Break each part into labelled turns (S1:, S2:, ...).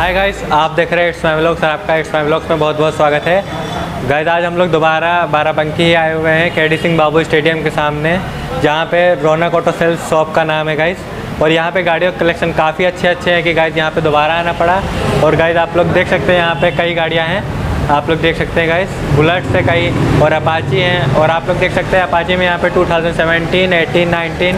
S1: Hi guys, आप देख रहे हैं इट्स माय व्लॉग्स। सर आपका इट्स माय व्लॉग्स में बहुत बहुत स्वागत है। गाइस आज हम लोग दोबारा बाराबंकी ही आए हुए हैं केडी सिंह बाबू स्टेडियम के सामने, जहां पे रौनक ऑटो सेल्स शॉप का नाम है गाइस। और यहां पे गाड़ियों का कलेक्शन काफ़ी अच्छे हैं कि गाइस यहां पे दोबारा आना पड़ा। और गाइस आप लोग देख सकते हैं यहाँ पे कई गाड़ियाँ हैं, आप लोग देख सकते हैं गाइस, बुलेट से कई और अपाची हैं। और आप लोग देख सकते हैं अपाची में यहाँ पे 2017, 18, 19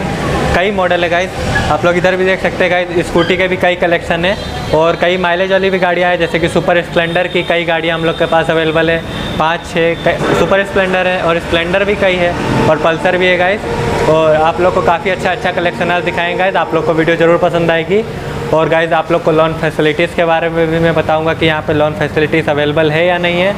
S1: कई मॉडल है गाइस। आप लोग इधर भी देख सकते हैं गाइस, स्कूटी के भी कई कलेक्शन है और कई माइलेज वाली भी गाड़ियाँ हैं, जैसे कि सुपर स्प्लेंडर की कई गाड़ियाँ हम लोग के पास अवेलेबल है। 5-6 सुपर स्प्लेंडर है और स्प्लेंडर भी कई है और पल्सर भी है गाइस। और आप लोग को काफ़ी अच्छा कलेक्शन आज दिखाएंगे गाइस, आप लोग को वीडियो ज़रूर पसंद आएगी। और गाइस आप लोग को लोन फैसिलिटीज़ के बारे में भी मैं बताऊंगा कि यहाँ पे लोन फैसिलिटीज़ अवेलेबल है या नहीं है,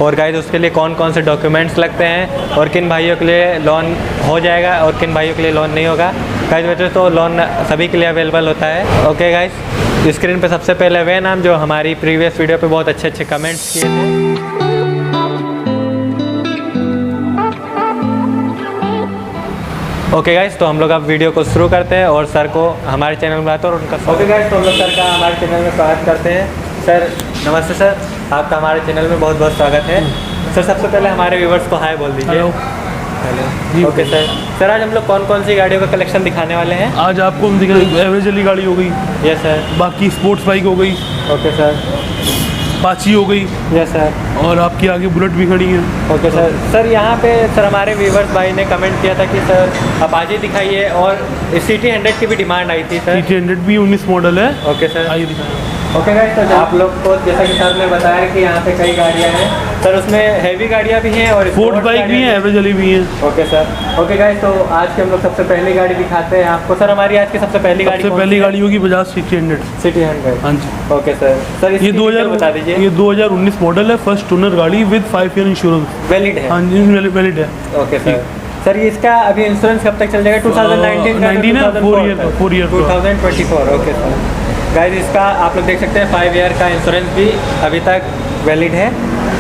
S1: और गाइस उसके लिए कौन कौन से डॉक्यूमेंट्स लगते हैं और किन भाइयों के लिए लोन हो जाएगा और किन भाइयों के लिए लोन नहीं होगा। गाइस वैसे तो लोन सभी के लिए अवेलेबल होता है। ओके गाइस, स्क्रीन पे सबसे पहले वे नाम जो हमारी प्रीवियस वीडियो पे बहुत अच्छे कमेंट्स किए थे। ओके गाइस, तो हम लोग अब वीडियो को शुरू करते हैं और सर को हमारे चैनल में बुलाते हैं और उनका ओके गाइस, तो हम लोग सर का हमारे चैनल में स्वागत करते हैं। सर नमस्ते सर, आपका हमारे चैनल में बहुत बहुत स्वागत है। सर सबसे पहले हमारे व्यूवर्स को हाय बोल दीजिए। हेलो। ओके सर आज हम लोग कौन कौन सी गाड़ियों का कलेक्शन दिखाने वाले हैं?
S2: आज आपको हम दिखाएंगे एवरेज वाली गाड़ी हो गई,
S1: यस सर।
S2: बाकी स्पोर्ट्स बाइक हो गई,
S1: ओके सर।
S2: अपाची हो गई,
S1: यस सर।
S2: और आपकी आगे बुलेट भी खड़ी है।
S1: ओके सर यहाँ पे सर हमारे व्यूवर्स भाई ने कमेंट किया था कि सर अपाची दिखाइए, और सिटी 100 की भी डिमांड आई थी सर।
S2: सिटी 100 भी 19 मॉडल है।
S1: ओके सर,
S2: आइए दिखाएं।
S1: ओके गाइस, तो आप लोग को जैसा कि सर ने बताया कि यहाँ पे कई गाड़ियाँ हैं सर, उसमें हैवी गाड़ियाँ भी हैं और
S2: स्पोर्ट्स बाइक भी है, एवरेज वाली भी है।
S1: Okay sir. ओके गाइस, तो आज के हम लोग सबसे पहली गाड़ी दिखाते हैं आपको। सर हमारी आज की सबसे पहली गाड़ी
S2: होगी बजाज सिटी 100।
S1: सिटी 100,
S2: हाँ जी।
S1: ओके सर
S2: ये 2000
S1: बता दीजिए।
S2: ये 2019 मॉडल है, फर्स्ट ओनर गाड़ी विद 5 ईयर इंश्योरेंस
S1: वैलिड है।
S2: हाँ जी, वैलिड है।
S1: ओके सर ये इसका अभी इंश्योरेंस कब तक चल जाएगा? 2019 का
S2: 4 ईयर
S1: 2024। ओके सर गाइस, इसका आप लोग देख सकते हैं 5 ईयर का इंश्योरेंस भी अभी तक वैलिड है।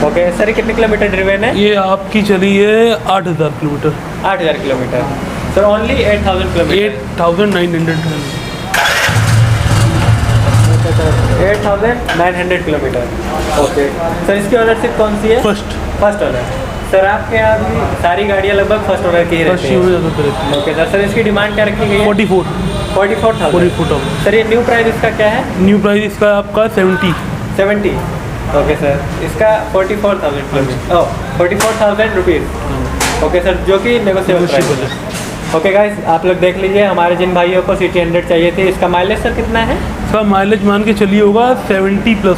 S1: ओके सर, ये कितने किलोमीटर ड्रिवन है?
S2: ये आपकी चली है 8000 kilometre.
S1: 8000 kilometre sir, only 8000 kilometre.
S2: 8900
S1: 8,900 kilometre. Okay sir, इसकी ओनरशिप कौन सी है? First owner. सर आपके यहाँ भी सारी गाड़ियाँ लगभग फर्स्ट ओनर की ही रहती हैं। ओके सर इसकी डिमांड क्या रखी गई है? 44,000। सर ये न्यू प्राइस इसका क्या है?
S2: न्यू प्राइस इसका आपका 70।
S1: ओके सर, इसका 44,000 रुपीज़। ओके सर, जो कि नेगोशिएबल प्राइस है। ओके गाइस, आप लोग देख लीजिए, हमारे जिन भाइयों को सिटी 100 चाहिए थी, इसका माइलेज सर कितना है?
S2: इसका माइलेज मान के चलिए होगा 70+।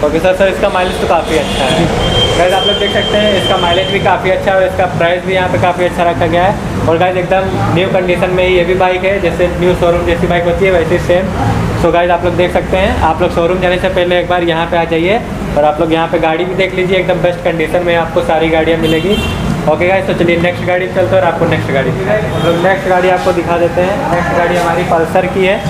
S1: ओके सर इसका माइलेज तो काफ़ी अच्छा है। गाइस आप लोग देख सकते हैं, इसका माइलेज भी काफ़ी अच्छा है और इसका प्राइस भी यहाँ पे काफ़ी अच्छा रखा गया है। और गाइस एकदम न्यू कंडीशन में ही ये भी बाइक है, जैसे न्यू शोरूम जैसी बाइक होती है वैसे सेम। सो गाइस आप लोग देख सकते हैं, आप लोग शोरूम जाने से पहले एक बार यहाँ पे आ जाइए और आप लोग यहाँ पे गाड़ी भी देख लीजिए, एकदम बेस्ट कंडीशन में आपको सारी गाड़ियाँ मिलेगी। ओके गाइस, तो चलिए नेक्स्ट गाड़ी चलते हैं और आपको नेक्स्ट गाड़ी हम लोग नेक्स्ट गाड़ी आपको दिखा देते हैं। नेक्स्ट गाड़ी हमारी पल्सर की है।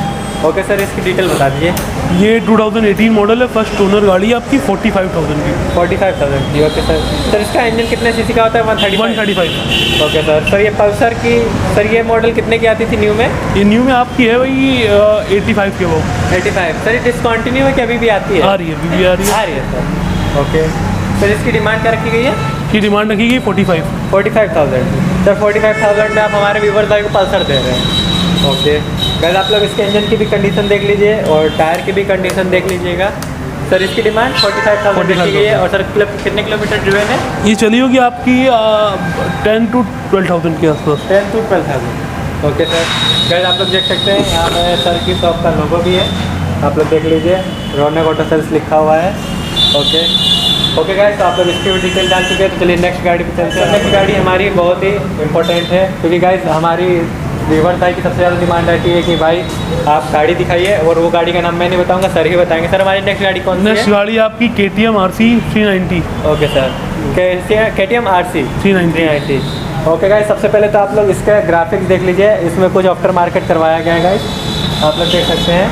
S1: ओके सर, इसकी डिटेल बता दीजिए।
S2: ये 2018 मॉडल है, फर्स्ट ओनर गाड़ी है आपकी 45,000 की।
S1: 45,000 की। ओके सर इसका इंजन कितने सीसी का होता है? 135। ओके सर ये पल्सर की सर ये मॉडल कितने की आती थी न्यू में?
S2: ये न्यू में आपकी है वही 85 के वो।
S1: 85 सर, ये डिसकंटिन्यू है कि अभी भी आती है?
S2: आ रही है, अभी भी आ रही है
S1: सर। ओके सर, इसकी डिमांड क्या रखी गई है?
S2: की डिमांड रखी गई
S1: 45,000 सर। 45,000 में आप हमारे व्यूअर्स भाई को पल्सर दे रहे हैं। ओके गाइस, आप लोग इसके इंजन की भी कंडीशन देख लीजिए और टायर की भी कंडीशन देख लीजिएगा। सर इसकी डिमांड 45,000 रखी गई है। और सर कितने किलोमीटर ड्रिवन है?
S2: ये चली होगी आपकी 10 to 12,000 के आसपास।
S1: 10 to 12,000। ओके सर गाइस, आप लोग देख सकते हैं यहाँ पे सर की शॉप का लोगो भी है, आप लोग देख लीजिए, रौनक ऑटो सेल्स लिखा हुआ है। ओके गाइस, तो आप लोग इसकी भी डिटेल जान चुके हैं, तो चलिए नेक्स्ट गाड़ी पे चलते हैं। नेक्स्ट गाड़ी हमारी बहुत ही इंपॉर्टेंट है, क्योंकि गाइस हमारी व्यूअर्स भाई की सबसे ज़्यादा डिमांड रहती है कि भाई आप गाड़ी दिखाइए, और वो गाड़ी का नाम मैं नहीं बताऊंगा, सर ही बताएंगे। सर हमारी नेक्स्ट गाड़ी कौन सी है?
S2: नेक्स्ट गाड़ी आपकी KTM RC 390।
S1: Okay sir, KTM RC 390। Okay guys, सबसे पहले तो आप लोग इसका ग्राफिक्स देख लीजिए, इसमें कुछ आफ्टर मार्केट करवाया गया है गाइस, आप लोग देख सकते हैं।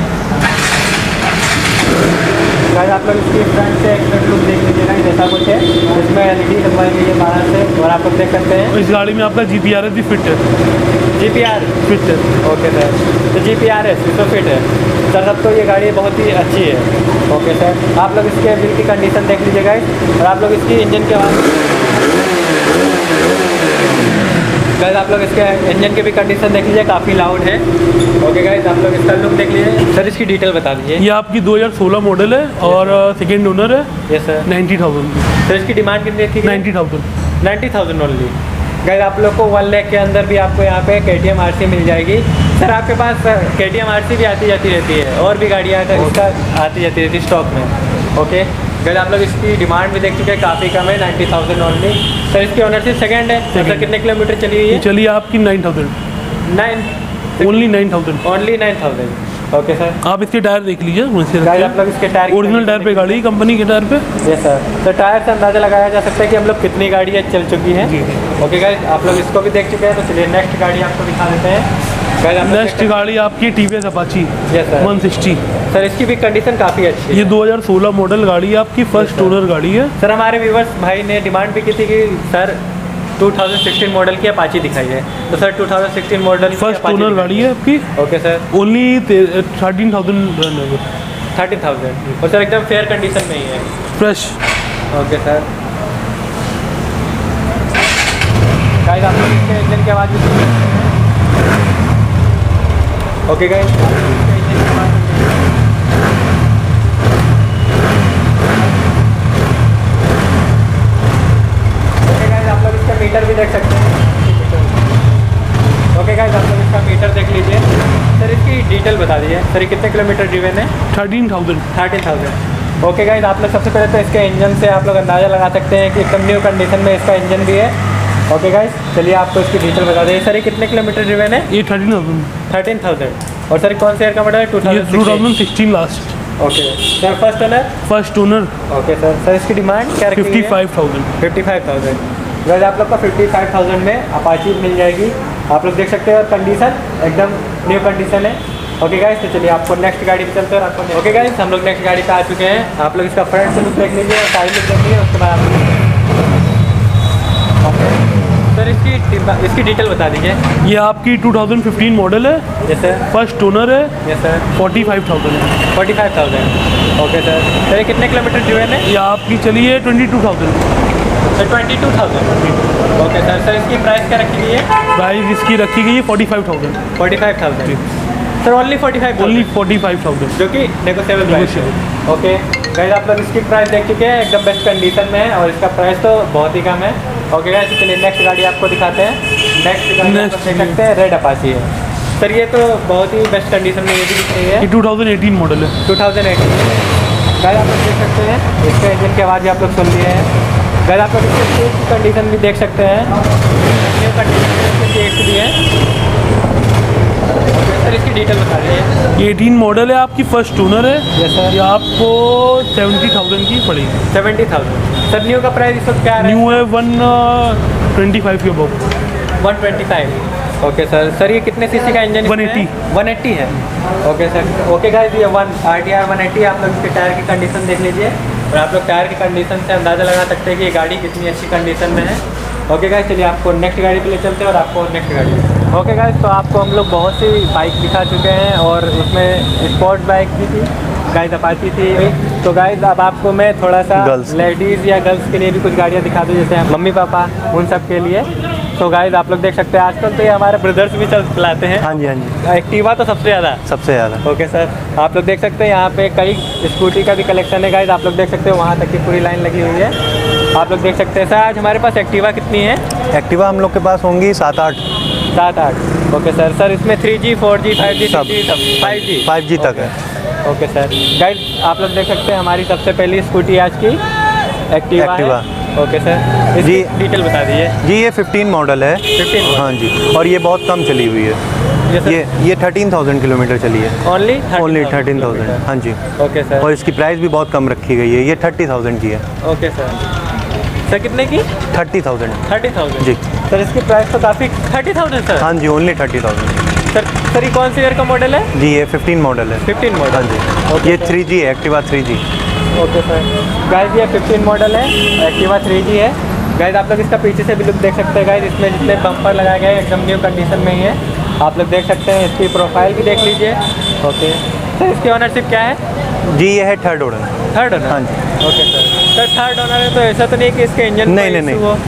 S1: गाइस आप लोग इसकी फ्रंट से एक फ्रंट लुक देख लीजिएगा, जैसा कुछ है इसमें LED लगवाई गई है बाहर से, और आप लोग देख सकते हैं
S2: इस गाड़ी में आपका GPRS भी फिट है।
S1: GPR
S2: फिट है।
S1: ओके सर, तो GPRS तो फिट है सर। तब तो ये गाड़ी बहुत ही अच्छी है। ओके सर, आप लोग इसके व्हील की कंडीशन देख लीजिएगा, और आप लोग इसकी इंजन के गाइस आप लोग इसके इंजन की भी कंडीशन देख लीजिए, काफ़ी लाउड है। ओके गाइस आप लोग इसका लुक देख लीजिए। सर इसकी डिटेल बता दीजिए।
S2: ये आपकी 2016 मॉडल है और सेकेंड ओनर है।
S1: Yes sir.
S2: 90,000 की।
S1: सर इसकी डिमांड कितनी थी?
S2: 90,000।
S1: 90,000 ओनली। गाइस आप लोग को 1 लाख के अंदर भी आपको यहाँ पे KTM RC मिल जाएगी। सर आपके पास KTM RC भी आती जाती रहती है, और भी गाड़ियाँ इसका आती जाती रहती है स्टॉक में। ओके गाइस आप लोग इसकी डिमांड भी देख चुके हैं, काफ़ी कम है, 90,000 ओनली। सर इसकी ओनरशिप सेकंड है। सर कितने किलोमीटर चली हुई है?
S2: चलिए आपकी 9,000।
S1: 9
S2: ओनली 9,000।
S1: ओनली 9,000। Okay sir.
S2: आप इसके टायर देख लीजिए।
S1: गाइस आप लोग इसके टायर
S2: ओरिजिनल टायर पे गाड़ी, कंपनी के टायर पे।
S1: Yes sir. तो टायर से अंदाज़ा लगाया जा सकता है कि हम लोग कितनी गाड़ियाँ चल चुकी हैं।
S2: जी।
S1: ओके गाइस आप लोग इसको भी देख चुके हैं, तो चलिए नेक्स्ट गाड़ी आपको दिखा देते हैं।
S2: नेक्स्ट गाड़ी आपकी TVS Apache
S1: yes sir
S2: 160।
S1: Sir इसकी भी कंडीशन काफ़ी अच्छी है।
S2: ये 2016 मॉडल गाड़ी है आपकी, फर्स्ट ओनर गाड़ी है।
S1: सर हमारे व्यूवर्स भाई ने डिमांड भी की थी कि सर 2016 मॉडल की अपाची दिखाई है, तो सर 2016 मॉडल
S2: फर्स्ट ओनर गाड़ी है आपकी।
S1: Okay sir.
S2: ओनली 13,000 रन है।
S1: 13,000 और सर एकदम फेयर कंडीशन में ही है,
S2: फ्रेश।
S1: Okay sir. गाइस आप लोग इसके इंजन की आवाज़ भी सुन सकते हैं। ओके गाइस आप लोग इसका मीटर भी देख सकते हैं। ओके गाइस आप लोग इसका मीटर देख लीजिए। सर इसकी डिटेल बता दीजिए, सर ये कितने किलोमीटर ड्रिवन है?
S2: 13,000।
S1: 13,000। ओके गाइस आप लोग सबसे पहले तो इसके इंजन से आप लोग अंदाज़ा लगा सकते हैं कि एकदम न्यू कंडीशन में इसका इंजन भी है। ओके गाइस चलिए आपको इसकी डिटेल बता दें। सर ये कितने किलोमीटर ड्रिवन है?
S2: ये 13,000।
S1: 13,000। और सर कौन से ईयर का मॉडल है?
S2: 2016 last.
S1: Okay sir first owner?
S2: First owner.
S1: Okay sir. Sir इसकी डिमांड क्या रखी है?
S2: 55,000।
S1: 55,000। वैसे आप लोग को 55,000 में अपाची मिल जाएगी, आप लोग देख सकते हैं। और कंडीशन एकदम न्यू कंडीशन है। ओके गाइस तो चलिए आपको नेक्स्ट गाड़ी पे चलते हैं। आपको ओके गाइस हम लोग नेक्स्ट गाड़ी पे आ चुके हैं। आप लोग इसका फ्रंट से लुक देख लीजिए और साइड लुक देख लीजिए, उसके बाद आप सर इसकी डिटेल बता दीजिए।
S2: ये आपकी 2015 मॉडल है।
S1: Yes sir.
S2: फर्स्ट ओनर है।
S1: Yes sir.
S2: 45,000।
S1: 45,000। Okay sir. Sir ये कितने किलोमीटर ड्रिवन है?
S2: ये आपकी चलिए 22,000।
S1: सर 22,000। Okay sir. सर इसकी प्राइस क्या रखी गई है?
S2: प्राइस इसकी रखी गई है 45,000।
S1: 45,000 सर ओनली 45,000।
S2: ओनली 45,000
S1: जो कि नेगोशिएबल प्राइस है। ओके गाइस आप लोग इसकी प्राइस देख चुके हैं, एकदम बेस्ट कंडीशन में है, और इसका प्राइस तो बहुत ही कम है। ओके गाइस चलिए नेक्स्ट गाड़ी आपको दिखाते हैं। नेक्स्ट गाड़ी आप लोग देख सकते हैं, रेड अपाची है। सर ये तो बहुत ही बेस्ट कंडीशन में ये भी दिख रही है।
S2: ये 2018 मॉडल है।
S1: 2018 गाइस आप लोग देख सकते हैं, इसके इंजन की आवाज़ भी आप लोग सुन लिए हैं। गाइस आप लोग इसके सीट की कंडीशन भी देख सकते हैं, न्यू कंडीशन में इसके सीट्स भी हैं। सर इसकी डिटेल बता दीजिए।
S2: 18 मॉडल है आपकी, फर्स्ट ओनर है।
S1: Yes sir.
S2: ये आपको 70,000 की पड़ेगी।
S1: 70,000। सर न्यू का प्राइस इस वक्त क्या है?
S2: न्यू है 125 के अबव।
S1: 125। Okay sir. सर ये कितने सीसी का इंजन?
S2: 180।
S1: 180 है। Okay sir. ओके गाइस ये RTR 180 आप लोग इसके टायर की कंडीशन देख लीजिए, और आप लोग टायर की कंडीशन से अंदाज़ा लगा सकते हैं कि ये गाड़ी कितनी अच्छी कंडीशन में है। ओके गाइस चलिए आपको नेक्स्ट गाड़ी पे ले चलते हैं, और आपको नेक्स्ट गाड़ी। ओके गाइस तो आपको हम लोग बहुत सी बाइक दिखा चुके हैं, और उसमें स्पोर्ट्स बाइक भी थी, गाइस अपाची थी। तो गाइस अब आपको मैं थोड़ा सा लेडीज़ या गर्ल्स के लिए भी कुछ गाड़ियाँ दिखा दूँ, जैसे मम्मी पापा उन सब के लिए। तो गाइस आप लोग देख सकते हैं आजकल तो ये हमारे ब्रदर्स भी चलाते हैं।
S3: हाँ जी, हाँ जी,
S1: एक्टिवा तो सबसे ज़्यादा। Okay sir. आप लोग देख सकते हैं यहाँ पे कई स्कूटी का भी कलेक्शन है गाइस, आप लोग देख सकते हो वहाँ तक की पूरी लाइन लगी हुई है। आप लोग देख सकते हैं। सर आज हमारे पास एक्टिवा कितनी है?
S3: एक्टिवा हम लोग के पास होंगी 7-8।
S1: 7-8। Okay sir. सर इसमें 3G 4G 5G सब
S3: 5G तक है।
S1: Okay sir. गाइस आप लोग देख सकते हैं हमारी सबसे पहली स्कूटी आज की एक्टिवा है। Okay sir.
S3: जी
S1: डिटेल बता दीजिए।
S3: जी ये 15 मॉडल है।
S1: 15?
S3: हाँ जी, और ये बहुत कम चली हुई है। ये 13,000 किलोमीटर चली है।
S1: ओनली
S3: 13,000। हाँ जी।
S1: Okay sir.
S3: और इसकी प्राइस भी बहुत कम रखी गई है, ये 30,000 की है।
S1: Okay sir. सर कितने की?
S3: 30,000।
S1: 30,000
S3: जी।
S1: सर इसकी प्राइस तो काफ़ी 30,000 सर?
S3: हाँ जी, ओनली 30,000।
S1: सर ये कौन सी ईयर का मॉडल है?
S3: जी ये 15 मॉडल है।
S1: 15 मॉडल।
S3: हाँ जी। ये 3G है, Activa 3G।
S1: Okay sir. Guys ये 15 मॉडल है, एक्टिवा 3G है। गाइस आप लोग इसका पीछे से भी लुक देख सकते हैं। गाइस इसमें जितने बम्पर लगाए गए हैं एकदम न्यू कंडीशन में ही है, आप लोग देख सकते हैं। इसकी प्रोफाइल भी देख लीजिए। ओके सर, इसकी ओनरशिप क्या है?
S3: जी ये है थर्ड ओनर।
S1: Third owner?
S3: हाँ जी।
S1: ओके सर थर्ड ओनर है तो ऐसा तो नहीं कि इसके इंजन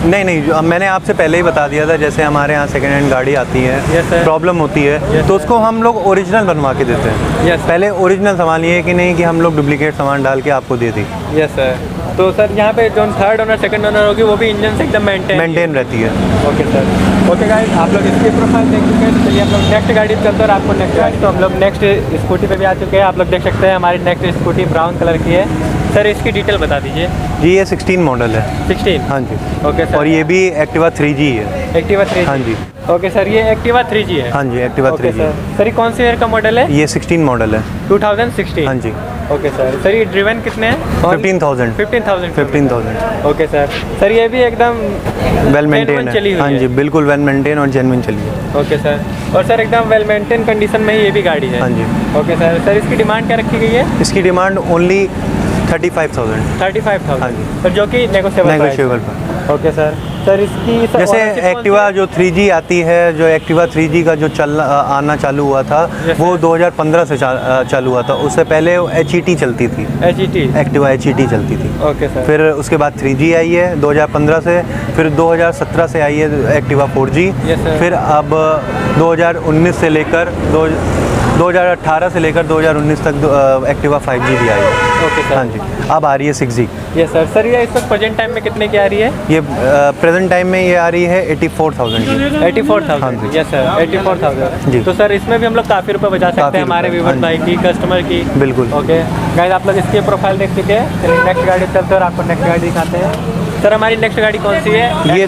S3: नहीं, जो मैंने आपसे पहले ही बता दिया था, जैसे हमारे यहाँ सेकेंड हैंड गाड़ी आती है,
S1: Yes, sir.
S3: प्रॉब्लम होती है,
S1: Yes,
S3: तो उसको हम लोग ओरिजिनल बनवा के देते हैं।
S1: Yes.
S3: पहले ओरिजिनल सामान, ये कि नहीं कि हम लोग डुप्लीकेट सामान डाल के आपको दे दी।
S1: Yes sir. तो सर यहाँ पे जो थर्ड ओनर सेकंड ओनर होगी वो भी इंजन से एकदम
S3: मेंटेन रहती है।
S1: Okay sir. ओके गाइस आप लोग इसकी प्रोफाइल देख चुके हैं, तो चलिए हम लोग नेक्स्ट गाड़ी पे चलते हैं और आपको नेक्स्ट गाड़ी, तो हम लोग नेक्स्ट स्कूटी पे भी आ चुके हैं। आप लोग देख सकते हैं हमारी नेक्स्ट स्कूटी ब्राउन कलर की है। सर इसकी डिटेल बता दीजिए।
S3: जी ये 16 मॉडल है।
S1: 16?
S3: हाँ जी।
S1: Okay sir.
S3: और ये भी एक्टिवा 3G है।
S1: Activa 3G?
S3: हाँ जी।
S1: ओके सर, ये एक्टिवा 3G है?
S3: हाँ जी, एक्टिवा 3G।
S1: सर ये कौन से ईयर का मॉडल है?
S3: ये 16 मॉडल है।
S1: 2016?
S3: हाँ जी।
S1: ओके सर ये ड्रिवन कितने हैं?
S3: 15,000।
S1: 15,000। ओके सर ये भी एकदम
S3: वेल मेंटेन
S1: चली
S3: है।
S1: हुई
S3: हाँ
S1: है?
S3: जी, बिल्कुल वेल मेंटेन और जेन्युइन चली है।
S1: Okay sir. और सर एकदम वेल मेंटेन कंडीशन में ही ये भी गाड़ी है?
S3: हाँ जी।
S1: ओके सर इसकी डिमांड क्या रखी गई है?
S3: इसकी डिमांड ओनली 35,000।
S1: 35,000?
S3: हाँ जी।
S1: सर जो कि
S3: नेगोशिएबल पर।
S1: ओके सर इसकी
S3: जैसे एक्टिवा जो 3G आती है, जो एक्टिवा 3G का जो आना चालू हुआ था, वो 2015 से चालू हुआ था। उससे पहले HET चलती थी।
S1: HET?
S3: एक्टिवा HET चलती थी।
S1: Okay sir.
S3: फिर उसके बाद 3G आई है 2015 से, फिर 2017 से आई है एक्टिवा 4G।
S1: Yes, sir.
S3: फिर अब 2019 से लेकर 2018 से लेकर 2019 तक एक्टिवा 5G भी आई है।
S1: Okay sir.
S3: हाँ जी, अब आ रही है 6G।
S1: यस सर ये इस वक्त प्रेजेंट टाइम में कितने की आ रही है?
S3: ये प्रेजेंट टाइम में ये आ रही है 84,000 की।
S1: 84,000?
S3: हाँ जी।
S1: यस सर 84,000
S3: जी।
S1: तो सर इसमें भी हम लोग काफ़ी रुपए बचा सकते हैं हमारे व्यूअर भाई की, कस्टमर की।
S3: बिल्कुल।
S1: ओके गाइस आप लोग इसकी प्रोफाइल देख चुके हैं, चलिए नेक्स्ट गाड़ी चलते हैं और आपको नेक्स्ट गाड़ी दिखाते हैं। सर हमारी नेक्स्ट गाड़ी कौन सी है?
S3: ये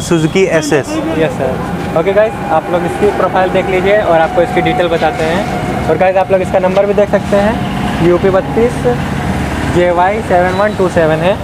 S3: Suzuki SS।
S1: Yes sir. Okay guys आप लोग इसकी प्रोफाइल देख लीजिए और आपको इसकी डिटेल बताते हैं। और गाइस आप लोग इसका नंबर भी देख सकते हैं, UP 32 JY 7127 है।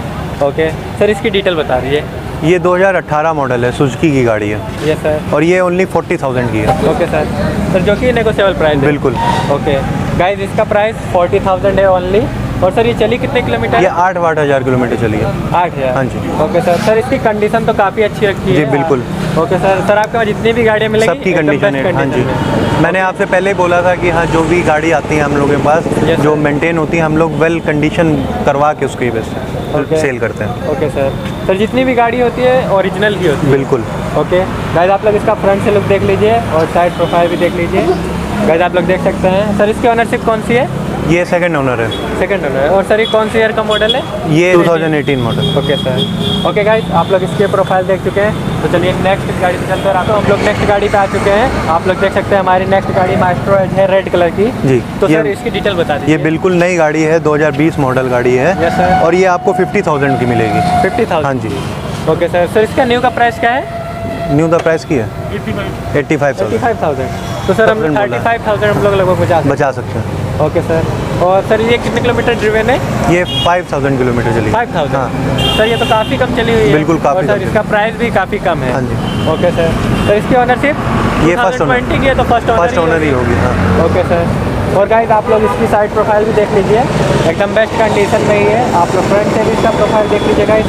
S1: ओके सर इसकी डिटेल बता दीजिए।
S3: ये 2018 मॉडल है, सुजुकी की गाड़ी है।
S1: Yes sir.
S3: और ये ओनली 40,000 की है।
S1: ओके सर जो कि नेगोशिएबल प्राइस है?
S3: बिल्कुल।
S1: ओके गाइस इसका प्राइस 40,000 है ओनली। और सर ये चली कितने किलोमीटर?
S3: ये 8,000 किलोमीटर चली है।
S1: 8,000?
S3: हाँ जी।
S1: ओके सर इसकी कंडीशन तो काफ़ी अच्छी रखी है।
S3: जी बिल्कुल।
S1: ओके सर आपके पास जितनी भी गाड़ियाँ मिलेंगी
S3: सबकी
S1: एकदम
S3: कंडीशन
S1: best
S3: है। हाँ जी,
S1: condition में।
S3: मैंने आपसे पहले ही बोला था कि हाँ जो भी गाड़ी आती है हम लोगों के पास,
S1: Yes,
S3: जो
S1: sir.
S3: मेंटेन होती है, हम लोग वेल कंडीशन करवा के उसको ही बस
S1: Okay.
S3: सेल करते हैं।
S1: ओके सर जितनी भी गाड़ी होती है ओरिजिनल ही होती है?
S3: बिल्कुल।
S1: ओके गाइस आप लोग इसका फ्रंट से लुक देख लीजिए और साइड प्रोफाइल भी देख लीजिए। गाइस आप लोग देख सकते हैं। सर इसकी ओनरशिप कौन सी है?
S3: ये सेकंड ओनर है।
S1: सेकंड ओनर है। और सर ये कौन सी ईयर का मॉडल है?
S3: ये 2018 model.
S1: Okay sir. Okay guys आप लोग इसके प्रोफाइल देख चुके हैं, तो चलिए नेक्स्ट गाड़ी पे चलते हैं। तो हम लोग नेक्स्ट गाड़ी पे आ चुके हैं। आप लोग देख सकते हैं हमारी नेक्स्ट गाड़ी माइस्ट्रो एज है रेड कलर की।
S3: जी।
S1: तो सर
S3: ये
S1: इसकी डिटेल बता दीजिए।
S3: ये बिल्कुल नई गाड़ी है, 2020 मॉडल गाड़ी है।
S1: Yes, sir.
S3: और ये आपको 50,000 की मिलेगी।
S1: 50,000?
S3: हाँ जी।
S1: ओके सर इसका न्यू का प्राइस क्या है?
S3: न्यू द प्राइस की है 85,000।
S1: 85,000? तो सर हम 35,000 हम लोग लगभग
S3: बचा सकते हैं।
S1: Okay sir. और सर ये कितने किलोमीटर ड्रिवन है?
S3: ये 5,000 किलोमीटर चली।
S1: 5,000?
S3: हाँ।
S1: सर ये तो काफ़ी कम चली हुई है।
S3: बिल्कुल काफ़ी
S1: और सर
S3: कम
S1: इसका प्राइस भी काफ़ी कम है।
S3: हाँ जी।
S1: ओके सर इसकी ओनरशिप?
S3: ये फर्स्ट ओनर
S1: 2020 की है तो फर्स्ट
S3: ओनर ही होगी। हाँ।
S1: Okay sir. और गाइस आप लोग इसकी साइड प्रोफाइल भी देख लीजिए, एकदम बेस्ट कंडीशन में ही है। आप लोग फ्रंट से भी इसका प्रोफाइल देख लीजिए गाइस,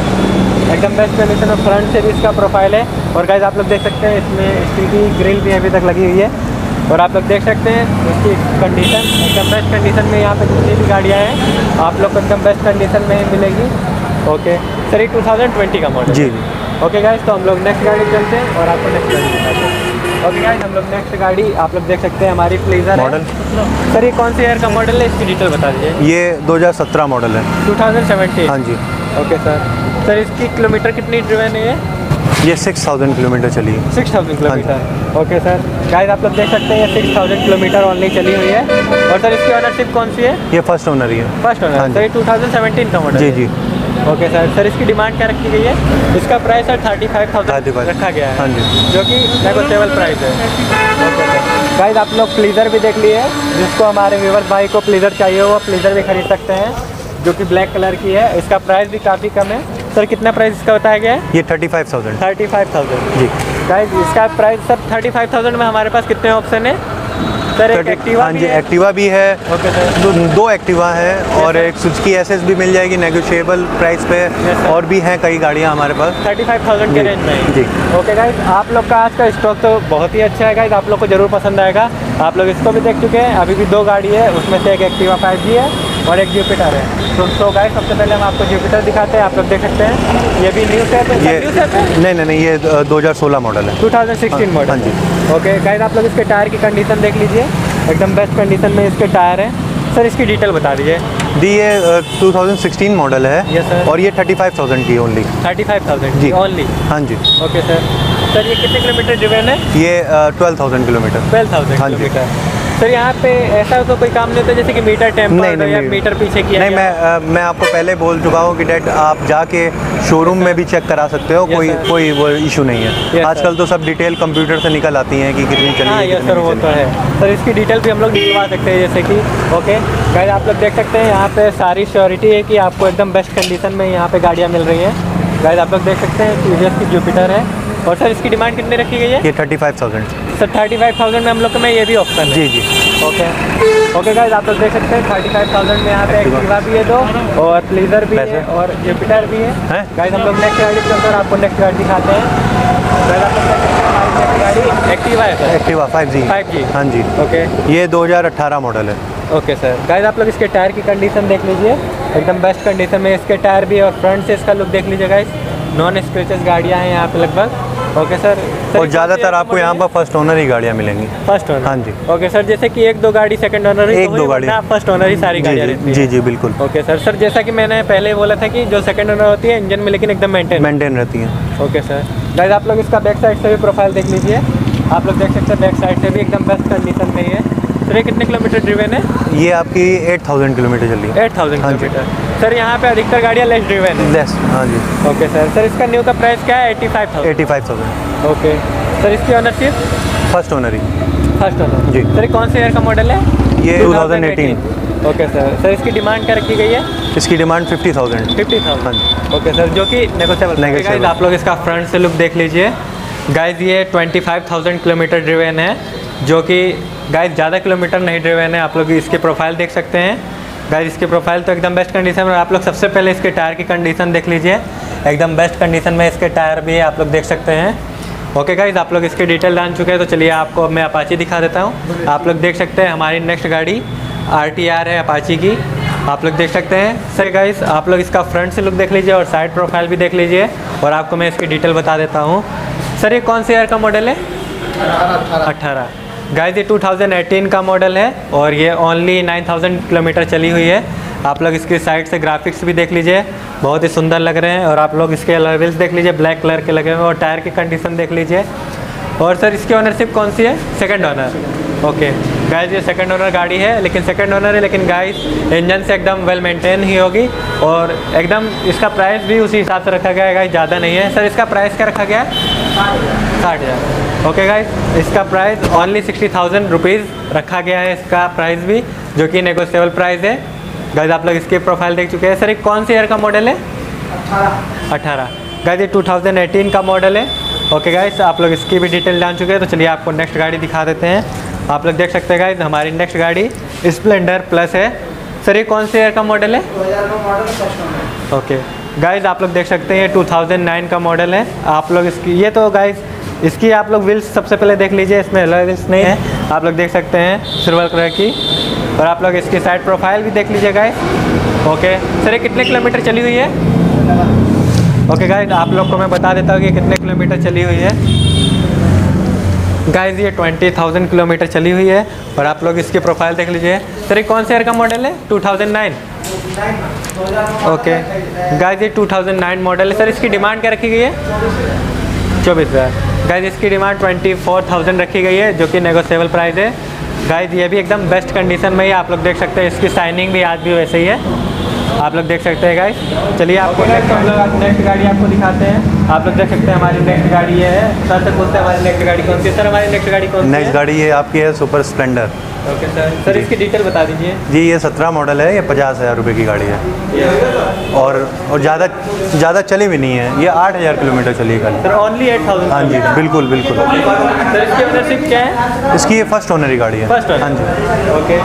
S1: एकदम बेस्ट कंडीशन में फ्रंट से भी इसका प्रोफाइल है। और गाइस आप लोग देख सकते हैं इसमें स्टील की ग्रिल भी अभी तक लगी हुई है। और आप लोग देख सकते हैं इसकी कंडीशन एकदम बेस्ट कंडीशन में। यहाँ पे जितनी भी गाड़ियाँ हैं आप लोग को एकदम बेस्ट कंडीशन में ही मिलेगी। ओके सर ये 2020 का मॉडल?
S3: जी जी।
S1: ओके गाइस तो हम लोग नेक्स्ट गाड़ी चलते हैं और आपको नेक्स्ट गाड़ी दिखाते हैं। ओके गाइस हम लोग नेक्स्ट गाड़ी आप लोग देख सकते हैं हमारी प्लेजर
S3: मॉडल।
S1: सर ये कौन सी ईयर का मॉडल है, इसकी डिटेल बता दीजिए।
S3: ये 2017 मॉडल है।
S1: 2017?
S3: हाँ जी।
S1: ओके सर इसकी किलोमीटर कितनी ड्रिवन है
S3: ये 6,000 किलोमीटर चली है।
S1: 6,000 किलोमीटर? ओके सर गाइस आप लोग देख सकते हैं ये 6,000 किलोमीटर ओनली चली हुई है। और सर इसकी ओनरशिप कौन सी है?
S3: ये फर्स्ट ओनर ही है।
S1: First owner?
S3: हाँ
S1: सर ये 2017 का मॉडल?
S3: जी जी।
S1: ओके सर इसकी डिमांड क्या रखी गई है? इसका प्राइस सर 35,000 रखा गया है।
S3: हाँ जी।
S1: जो कि नेगोशिएबल प्राइस है। ओके सर गाइस आप लोग प्लीज़र भी देख लिए, जिसको हमारे व्यूअर्स भाई को प्लीज़र चाहिए वो प्लीज़र भी खरीद सकते हैं, जो कि ब्लैक कलर की है। इसका प्राइस भी काफ़ी कम है। सर कितना प्राइस इसका बताया गया है?
S3: ये 35,000।
S1: 35,000?
S3: जी।
S1: गाइस इसका प्राइस सर 35,000 में हमारे पास कितने ऑप्शन है? सर एक एक्टिवा
S3: हाँ
S1: भी
S3: जी,
S1: है?
S3: एक्टिवा भी है।
S1: Okay sir.
S3: दो एक्टिवा है और एक सुजुकी एसएस भी मिल जाएगी नेगोशिएबल प्राइस पे।
S1: Yes, sir.
S3: और भी हैं कई गाड़ियाँ हमारे पास।
S1: 35,000 के
S3: जी,
S1: रेंज में।
S3: जी।
S1: ओके गाइज, आप लोग का आज का स्टॉक तो बहुत ही अच्छा है गाइज, आप लोग को जरूर पसंद आएगा। आप लोग इसको भी देख चुके हैं, अभी भी 2 गाड़ी है, उसमें से एक एक्टिवा 5G है और एक जुपिटर है। तो गाइज सबसे पहले हम आपको जुपिटर दिखाते हैं, आप लोग देख सकते हैं ये भी न्यू सेट है।
S3: ये
S1: न्यू सेट है?
S3: नहीं, ये 2016 मॉडल है।
S1: 2016 मॉडल।
S3: हाँ जी।
S1: ओके गाइज, आप लोग इसके टायर की कंडीशन देख लीजिए, एकदम बेस्ट कंडीशन में इसके टायर हैं। सर इसकी डिटेल बता दीजिए।
S3: ये 2016 मॉडल है।
S1: Yes, sir.
S3: और ये 35,000 की ओनली।
S1: 35,000
S3: जी
S1: ओनली।
S3: हाँ जी।
S1: ओके सर ये कितने किलोमीटर ड्रिवन है?
S3: ये 12,000 किलोमीटर।
S1: 12,000
S3: हाँ जी।
S1: किलोमीटर। सर यहाँ पे ऐसा तो कोई काम नहीं होता जैसे कि मीटर टेम्पर या मीटर पीछे किया
S3: नहीं,
S1: गया?
S3: मैं आपको पहले बोल चुका हूँ कि डैट आप जाके शोरूम में भी चेक करा सकते हो।
S1: Yes, sir.
S3: कोई वो इशू नहीं है।
S1: Yes,
S3: आजकल तो सब डिटेल कंप्यूटर से निकल आती हैं कि कितनी चली
S1: हाँ
S3: है,
S1: ये
S3: कितनी
S1: सर
S3: नहीं
S1: वो
S3: चली
S1: तो है। सर इसकी डिटेल भी हम लोग निकलवा सकते हैं जैसे कि। ओके गाइस, आप लोग देख सकते हैं यहाँ पे सारी श्योरिटी है कि आपको एकदम बेस्ट कंडीशन में यहाँ पे गाड़ियाँ मिल रही हैं। गाइस आप लोग देख सकते हैं टीवीएस की जुपिटर है। और सर इसकी डिमांड कितनी रखी गई है?
S3: ये 35,000।
S1: सर 35,000 में हम लोग में ये भी ऑप्शन है।
S3: जी जी।
S1: ओके गाइस, आप लोग देख सकते हैं 35,000 में यहाँ पे एक्टिवा भी है 2 और प्लीजर भी है और जुपिटर भी है। गाइस हम लोग नेक्स्ट गाड़ी चलकर आपको नेक्स्ट गाड़ी दिखाते हैं। गाइस आप लोग देख सकते हैं हमारी नेक्स्ट गाड़ी एक्टिवा है सर।
S3: Activa 5G।
S1: 5G।
S3: हाँ जी।
S1: ओके
S3: ये 2018 मॉडल है।
S1: Okay sir. गाइस आप लोग इसके टायर की कंडीशन देख लीजिए, एकदम बेस्ट कंडीशन में इसके टायर भी है और फ्रंट से इसका लुक देख लीजिए गाइस, नॉन स्क्रैचेस गाड़ियाँ हैं यहाँ पे लगभग। Okay sir.
S3: और ज़्यादातर आपको यहाँ पर फर्स्ट ओनर ही गाड़ियाँ मिलेंगी।
S1: First owner?
S3: हाँ जी।
S1: ओके सर, जैसे कि 1-2 गाड़ी सेकंड ओनर ही,
S3: 1-2 गाड़ी
S1: फर्स्ट ओनर ही सारी गाड़ियाँ रहती
S3: जी
S1: हैं।
S3: जी बिल्कुल।
S1: ओके सर जैसा कि मैंने पहले बोला था कि जो सेकंड ओनर होती है इंजन में लेकिन एकदम मेंटेन
S3: रहती हैं।
S1: Okay sir. गाइस आप लोग इसका बैक साइड से भी प्रोफाइल देख लीजिए, आप लोग देख सकते हैं बैक साइड से भी एकदम बेस्ट कंडीशन में ही है। सर ये कितने किलोमीटर ड्रिवन है?
S3: ये आपकी 8,000 किलोमीटर चली है।
S1: 8,000
S3: हाँ जी।
S1: किलोमीटर। सर यहाँ पे अधिकतर गाड़ियाँ लेस ड्रिवन है।
S3: लेस, हाँ जी।
S1: ओके सर इसका न्यू का प्राइस क्या है? 85,000। ओके सर, इसकी ओनरशिप?
S3: फर्स्ट ओनर ही।
S1: फर्स्ट ओनर
S3: जी।
S1: सर कौन से ईयर का मॉडल है?
S3: ये 2018।
S1: ओके सर इसकी डिमांड क्या रखी गई है?
S3: इसकी डिमांड 50,000।
S1: 50,000।
S3: हाँ जी।
S1: ओके सर, जो कि नेगोशिएबल। गाइस आप लोग इसका फ्रंट से लुक देख लीजिए। गाइस ये 25,000 किलोमीटर ड्रिवन है, जो कि गाइस ज़्यादा किलोमीटर नहीं ड्रिवन है। आप लोग इसके प्रोफाइल देख सकते हैं। गाइस इसके प्रोफाइल तो एकदम बेस्ट कंडीशन में। आप लोग सबसे पहले इसके टायर की कंडीशन देख लीजिए, एकदम बेस्ट कंडीशन में इसके टायर भी है, आप लोग देख सकते हैं। ओके गाइस, आप लोग इसके डिटेल जान चुके हैं, तो चलिए आपको अब मैं अपाची दिखा देता हूँ। आप लोग देख सकते हैं हमारी नेक्स्ट गाड़ी RTR है अपाची की, आप लोग देख सकते हैं। सर गाइस आप लोग इसका फ्रंट से लुक देख लीजिए और साइड प्रोफाइल भी देख लीजिए और आपको मैं इसकी डिटेल बता देता हूँ। सर ये कौन से ईयर का मॉडल है? 18। गाइस ये 2018 का मॉडल है और ये ओनली 9,000 किलोमीटर चली हुई है। आप लोग इसकी साइड से ग्राफिक्स भी देख लीजिए, बहुत ही सुंदर लग रहे हैं। और आप लोग इसके अलॉय व्हील्स देख लीजिए, ब्लैक कलर के लगे हुए हैं और टायर की कंडीशन देख लीजिए। और सर इसकी ओनरशिप कौन सी है? Second owner. ओके गाइस ये सेकंड ओनर गाड़ी है, लेकिन सेकंड ओनर है, लेकिन गाइस इंजन से एकदम वेल मेंटेन ही होगी और एकदम इसका प्राइस भी उसी हिसाब से रखा गया है गाइस, ज़्यादा नहीं है। सर इसका प्राइस क्या रखा गया है? 60,000। ओके गाइस, इसका प्राइस ओनली 60,000 रुपीज़ रखा गया है इसका प्राइस भी, जो कि नेगोशिएबल प्राइस है। गाइस आप लोग इसके प्रोफाइल देख चुके हैं। सर ये कौन से ईयर का मॉडल है? 18। गाइस ये 2018 का मॉडल है। ओके गाइस, आप लोग इसकी भी डिटेल जान चुके हैं, तो चलिए आपको नेक्स्ट गाड़ी दिखा देते हैं। आप लोग देख सकते हैं गाइस हमारी नेक्स्ट गाड़ी स्प्लेंडर प्लस है। सर ये कौन से ईयर का मॉडल है?
S4: 2000 का model first owner.
S1: Okay guys आप लोग देख सकते हैं ये 2009 का मॉडल है। आप लोग इसकी ये तो गाइस इसकी आप लोग व्हील्स सबसे पहले देख लीजिए, इसमें अलॉय व्हील्स नहीं है, आप लोग देख सकते हैं सिल्वर कलर की। और आप लोग इसकी साइड प्रोफाइल भी देख लीजिए गाइस। ओके सर ये कितने किलोमीटर चली हुई है? ओके गाइस आप लोग को मैं बता देता हूँ कि कितने किलोमीटर चली हुई है। गाइस ये 20,000 किलोमीटर चली हुई है और आप लोग इसकी प्रोफाइल देख लीजिए। सर ये कौन से ईयर का मॉडल है? 2009। ओके गाइस ये 2009 मॉडल है। सर इसकी डिमांड क्या रखी गई है? 24,000। गाइस इसकी डिमांड 24,000 रखी गई है, जो कि नेगोशिएबल प्राइस है। गाइस ये भी एकदम बेस्ट कंडीशन में ही, आप लोग देख सकते हैं इसकी शाइनिंग भी आज भी वैसे ही है, आप लोग देख सकते हैं गाइस। चलिए आपको नेक्स्ट गाड़ी आपको दिखाते हैं। आप लोग देख सकते हैं हमारी नेक्स्ट गाड़ी है। सर से पूछते हैं हमारी नेक्स्ट गाड़ी कौन सी है। सर हमारी नेक्स्ट गाड़ी कौन सी है?
S3: नेक्स्ट गाड़ी ये आपकी है super Splendor.
S1: Okay sir. Sir इसकी डिटेल बता दीजिए।
S3: जी ये 17 मॉडल है, ये 50,000 रुपये की गाड़ी है और ज़्यादा चली भी नहीं है, ये 8,000 किलोमीटर चली है कल।
S1: Sir only 8,000।
S3: हाँ जी बिल्कुल बिल्कुल।
S1: सर इसकी ओनरशिप क्या है?
S3: इसकी ये फर्स्ट ओनर की गाड़ी है।
S1: फर्स्ट
S3: हाँ जी।
S1: ओके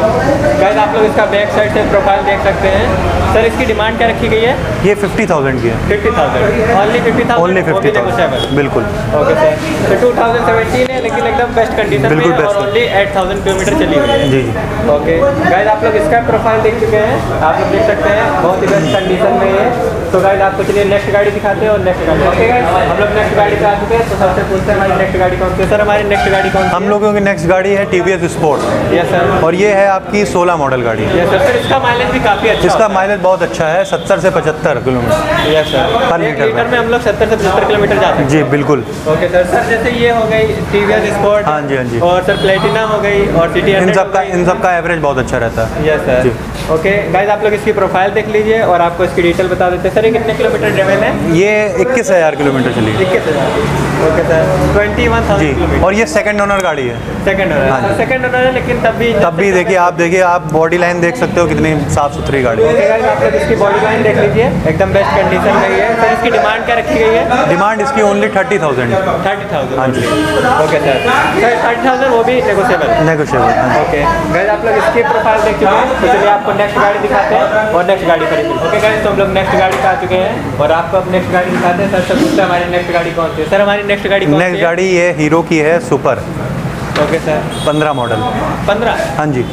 S1: गाइस, आप लोग इसका बैक साइड से प्रोफाइल देख सकते हैं। सर इसकी डिमांड क्या रखी गई है?
S3: ये 50,000 की है।
S1: 50,000 ओनली 50,000
S3: ओनली 50,000 बिल्कुल।
S1: Okay sir. तो 2017 है लेकिन एकदम बेस्ट कंडीशन में
S3: बिल्कुल
S1: है और
S3: best है।
S1: ओनली 8,000 किलोमीटर चली हुई है।
S3: जी जी।
S1: ओके गाइस, आप लोग इसका प्रोफाइल देख चुके हैं, आप लोग देख सकते हैं बहुत ही बेस्ट कंडीशन में है। तो गाइस आपको चलिए नेक्स्ट गाड़ी दिखाते हैं और नेक्स्ट गाड़ी। ओके गाइस, हम लोग नेक्स्ट गाड़ी पे आ चुके हैं। तो सबसे पूछते हैं हमारी नेक्स्ट गाड़ी कौन सी है। सर हमारी नेक्स्ट गाड़ी कौन सी है?
S3: हम लोगों की नेक्स्ट गाड़ी है TVS स्पोर्ट।
S1: Yes sir.
S3: और ये है आपकी 16 मॉडल गाड़ी।
S1: Yes sir. सर इसका माइलेज भी काफ़ी अच्छा
S3: इसका माइलेज बहुत अच्छा है, 70 से 75 किलोमीटर।
S1: Yes sir.
S3: पर
S1: एक
S3: लीटर
S1: लीटर में हम लोग 70 से 75 किलोमीटर जाते हैं।
S3: जी बिल्कुल।
S1: Okay sir. सर जैसे ये हो गई TVS स्पोर्ट।
S3: हाँ जी हाँ जी।
S1: और सर प्लेटिना हो गई और सिटी
S3: इन सब का एवरेज बहुत अच्छा रहता है।
S1: Yes sir. ओके गाइस, आप लोग इसकी प्रोफाइल देख लीजिए और आपको इसकी डिटेल बता देते हैं। सर ये कितने किलोमीटर ड्रिवन है?
S3: ये 21,000 किलोमीटर चली है।
S1: 21,000। Okay sir. 21,000
S3: जी
S1: किलोमीटर।
S3: और ये सेकंड ओनर गाड़ी है।
S1: सेकंड
S3: हाँ
S1: ओनर।
S3: जी।
S1: सेकंड ओनर है लेकिन तब भी
S3: देखिए आप बॉडी लाइन देख सकते हो कितनी साफ़ सुथरी गाड़ी है।
S1: ओके गाइस, आप लोग इसकी बॉडी लाइन देख लीजिए, एकदम बेस्ट कंडीशन में ही है। सर इसकी डिमांड क्या रखी गई है?
S3: डिमांड इसकी ओनली 30,000
S1: 30,000।
S3: हाँ जी।
S1: Okay sir. सर 30,000 वो भी नेगोशिएबल।
S3: नेगोशिएबल।
S1: ओके गाइस, आप लोग इसकी प्रोफाइल देख चुके हैं, तो चलिए आपको नेक्स्ट गाड़ी दिखाते हैं और नेक्स्ट गाड़ी पर। ओके गाइस, तो हम लोग नेक्स्ट गाड़ी पे आ चुके हैं और आपको अब नेक्स्ट गाड़ी दिखाते हैं। सर से पूछते हैं हमारी नेक्स्ट गाड़ी कौन सी है। सर हमारी नेक्स्ट गाड़ी कौन सी है?
S3: नेक्स्ट गाड़ी ये हीरो की है सुपर।
S1: Okay sir.
S3: 15 मॉडल।
S1: 15।
S3: हाँ जी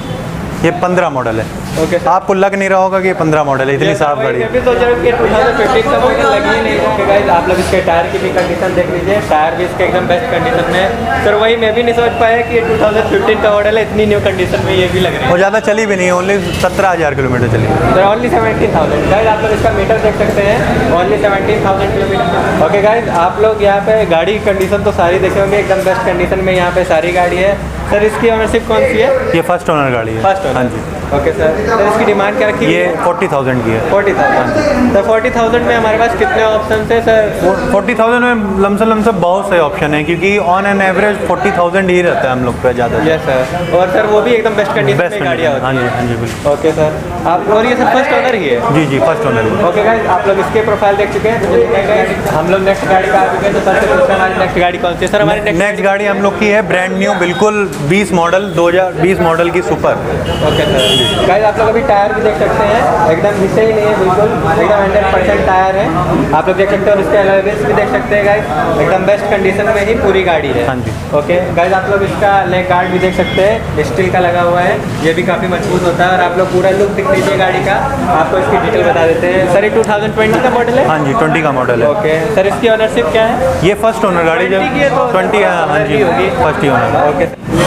S3: ये 15 मॉडल है।
S1: Okay sir.
S3: आपको लग नहीं रहा होगा कि ये 15 मॉडल है, इतनी साफ गाड़ी है।
S1: मैं भी सोच रहा हूँ कि 2015 का मॉडल लगी ही नहीं। ओके गाइस, आप लोग इसके टायर की भी कंडीशन देख लीजिए, टायर भी इसके एकदम बेस्ट कंडीशन में है। सर वही मैं भी नहीं सोच पाया कि ये 2015 का मॉडल है, इतनी न्यू कंडीशन में ये भी लग रही है।
S3: और ज़्यादा चली भी नहीं है, ओनली 17,000 किलोमीटर चली है।
S1: Sir only 17,000। गाइस आप लोग इसका मीटर देख सकते हैं, ओनली 17,000 किलोमीटर। ओके गाइस, आप लोग यहाँ पे गाड़ी की कंडीशन तो सारी देखे होंगे, एकदम बेस्ट कंडीशन में यहाँ पे सारी गाड़ी है। सर इसकी ओनरशिप कौन सी है?
S3: ये फर्स्ट ओनर गाड़ी है।
S1: First owner.
S3: हाँ जी।
S1: Okay sir. सर इसकी डिमांड क्या रखी?
S3: ये 40,000 की है।
S1: 40,000। सर 40,000 में हमारे पास कितने ऑप्शन है सर?
S3: 40,000 में लमसम बहुत से ऑप्शन है, क्योंकि ऑन एन एवरेज 40,000 ही रहता है हम लोग पे ज़्यादा।
S1: Yes sir. और सर वो भी एकदम बेस्ट कंडीशन में गाड़ियाँ
S3: हाँ
S1: होती
S3: जी
S1: हैं।
S3: हाँ जी बिल्कुल।
S1: Okay sir. आप और ये सर फर्स्ट ओनर ही है?
S3: जी जी फर्स्ट ओनर है।
S1: ओके गाइस, आप लोग इसके प्रोफाइल देख चुके हैं, तो हम लोग नेक्स्ट गाड़ी पे आ चुके हैं। तो सर से पूछते हैं हमारी नेक्स्ट गाड़ी कौन सी है। सर हमारी
S3: नेक्स्ट गाड़ी हम लोग की है ब्रांड न्यू, बिल्कुल 20 मॉडल 2020 मॉडल की सुपर।
S1: Okay sir. गाइस आप लोग अभी टायर भी देख सकते हैं, एकदम नीचे ही नहीं है, बिल्कुल एकदम 100% टायर है। आप लोग देख सकते हैं और इसके अलॉयवेज भी देख सकते हैं गाइस, एकदम बेस्ट कंडीशन में ही पूरी गाड़ी है।
S3: हाँ जी।
S1: ओके गाइस, आप लोग इसका लेग गार्ड भी देख सकते हैं, स्टील का लगा हुआ है, ये भी काफ़ी मजबूत होता है। और आप लोग पूरा लुक दिख लीजिए गाड़ी का, आपको इसकी डिटेल बता देते हैं। सर ये 2020 का मॉडल है?
S3: हाँ जी 20 का मॉडल है।
S1: ओके सर, इसकी ऑनरशिप क्या है?
S3: ये फर्स्ट ओनर गाड़ी जब
S1: 20 की है तो
S3: 20 हाँ जी
S1: होगी।
S3: फर्स्ट ही ओनर।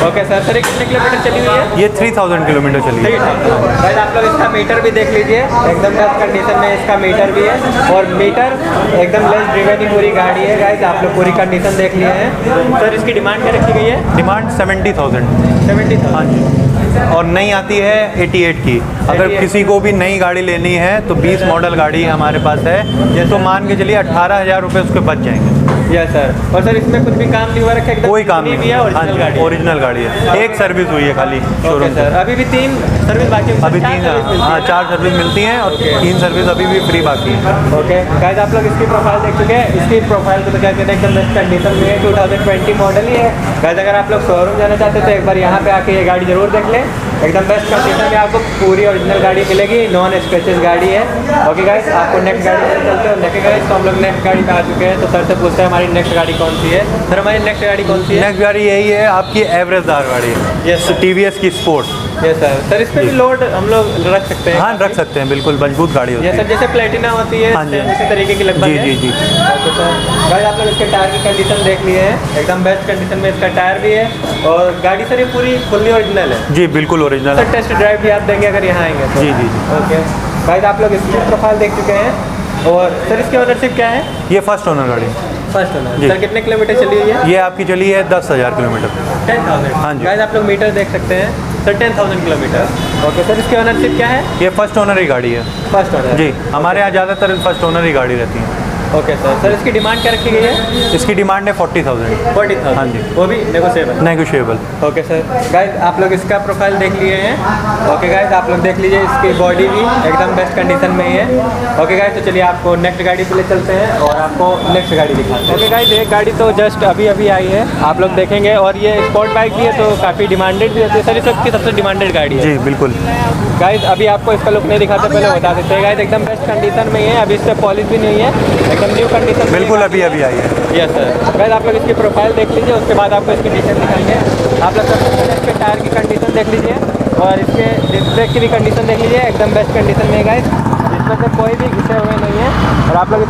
S1: Okay sir. सर ये कितने किलोमीटर चली हुई है?
S3: ये 3,000 किलोमीटर चली है।
S1: गाइस आप लोग इसका मीटर भी देख लीजिए, एकदम बेस्ट कंडीशन में इसका मीटर भी है और मीटर एकदम लेस ड्रिवन की पूरी गाड़ी है। गाइस आप लोग पूरी कंडीशन देख लिए हैं। सर इसकी डिमांड क्या रखी गई है?
S3: डिमांड 70,000।
S1: 70,000।
S3: हाँ जी। और नई आती है 88 की। अगर
S1: 88
S3: किसी को भी नई गाड़ी लेनी है तो 20 मॉडल गाड़ी हमारे पास है, तो मान के चलिए 18,000 रुपये उसके बच जाएंगे।
S1: Yes sir. और सर इसमें कुछ भी काम नहीं हुआ रखा है?
S3: कोई काम नहीं
S1: भी है, ओरिजिनल गाड़ी है।
S3: ओरिजिनल गाड़ी है, एक सर्विस हुई है खाली
S1: ओके
S3: शोरूम
S1: सर। अभी भी 3 सर्विस बाकी है?
S3: अभी
S1: 4
S3: 3
S1: सर्विस मिलती
S3: हाँ
S1: है?
S3: 4 सर्विस मिलती हैं और 3 सर्विस अभी भी फ्री बाकी है।
S1: ओके गाइस, आप लोग इसकी प्रोफाइल देख चुके हैं, इसकी प्रोफाइल को तो क्या कहते हैं एकदम बेस्ट कंडीशन में है, 2020 मॉडल ही है। गाइस अगर आप लोग शोरूम जाना चाहते हैं तो एक बार यहाँ पे आके ये गाड़ी जरूर देख लें, एकदम बेस्ट कंडीशन में आपको पूरी ओरिजिनल गाड़ी मिलेगी, नॉन स्क्रैचेस गाड़ी है। ओके गाइस, आपको नेक्स्ट गाड़ी से चलते हैं। नेक्स्ट गाइस तो हम लोग नेक्स्ट गाड़ी पे आ चुके हैं। तो सर से पूछते हैं हमारी नेक्स्ट गाड़ी कौन सी है। सर हमारी नेक्स्ट गाड़ी कौन सी है?
S3: नेक्स्ट गाड़ी यही है आपकी एवरेजदार गाड़ी है।
S1: Yes, sir.
S3: TVS की स्पोर्ट।
S1: Yes sir. सर इस पे भी लोड हम लोग रख सकते हैं?
S3: हाँ रख सकते हैं, बिल्कुल मजबूत गाड़ी होती
S1: ये
S3: है।
S1: सर जैसे प्लेटिना होती है
S3: हाँ जी।
S1: उसी तरीके की लगभग
S3: जी
S1: है?
S3: जी जी।
S1: Okay sir. गाइस आप लोग इसके टायर की कंडीशन देख लिए हैं, एकदम बेस्ट कंडीशन में इसका टायर भी है और गाड़ी सर ये पूरी फुल्ली ओरिजिनल है?
S3: जी बिल्कुल ओरिजिनल
S1: सर टेस्ट ड्राइव भी आप देंगे अगर यहाँ आएंगे तो?
S3: जी जी जी।
S1: ओके गाइस, आप लोग इसकी प्रोफाइल देख चुके हैं और सर इसकी ओनरशिप क्या है?
S3: ये फर्स्ट ओनर गाड़ी।
S1: First owner.
S3: जी।
S1: सर कितने किलोमीटर चली हुई है?
S3: ये आपकी चली है 10,000 किलोमीटर।
S1: 10,000।
S3: हाँ जी।
S1: गाइस आप लोग मीटर देख सकते हैं सर, 10,000 किलोमीटर। ओके सर, इसकी ओनरशिप क्या है?
S3: ये फर्स्ट ओनर ही गाड़ी है।
S1: First owner.
S3: जी हमारे यहाँ ज़्यादातर फर्स्ट ओनर ही गाड़ी रहती है।
S1: Okay sir. सर इसकी डिमांड क्या रखी गई है?
S3: इसकी डिमांड है 40,000।
S1: 40,000।
S3: हाँ जी।
S1: वो भी negotiable?
S3: Negotiable.
S1: Okay sir. Guys आप लोग इसका प्रोफाइल देख लिए हैं। ओके गाइस आप लोग देख लीजिए, इसकी बॉडी भी एकदम बेस्ट कंडीशन में ही है। ओके गाइस तो चलिए आपको नेक्स्ट गाड़ी पे ले चलते हैं और आपको नेक्स्ट गाड़ी दिखाते हैं। ओके गाइस एक गाड़ी तो जस्ट अभी अभी आई है, आप लोग देखेंगे, और ये स्पोर्ट बाइक भी है तो काफ़ी डिमांडेड भी होती है। सर इस सबकी सबसे डिमांडेड गाड़ी है
S3: जी बिल्कुल।
S1: गाइस। अभी आपको इसका लुक नहीं दिखाते, पहले बता देते हैं गाइस, एकदम बेस्ट कंडीशन में ही है, अभी इस पर पॉलिश भी नहीं है, एकदम न्यू कंडीशन।
S3: बिल्कुल अभी अभी आई है।
S1: Yes sir. गाइस आप लोग इसकी प्रोफाइल देख लीजिए, उसके बाद आपको इसकी डिटेल दिखाएंगे। आप लोग सबसे पहले इसके टायर की कंडीशन देख लीजिए और इसके डिस्क ब्रेक की भी कंडीशन देख लीजिए, एकदम बेस्ट कंडीशन में है गाइस, इसमें से कोई भी घिसे हुए नहीं है। और आप लोग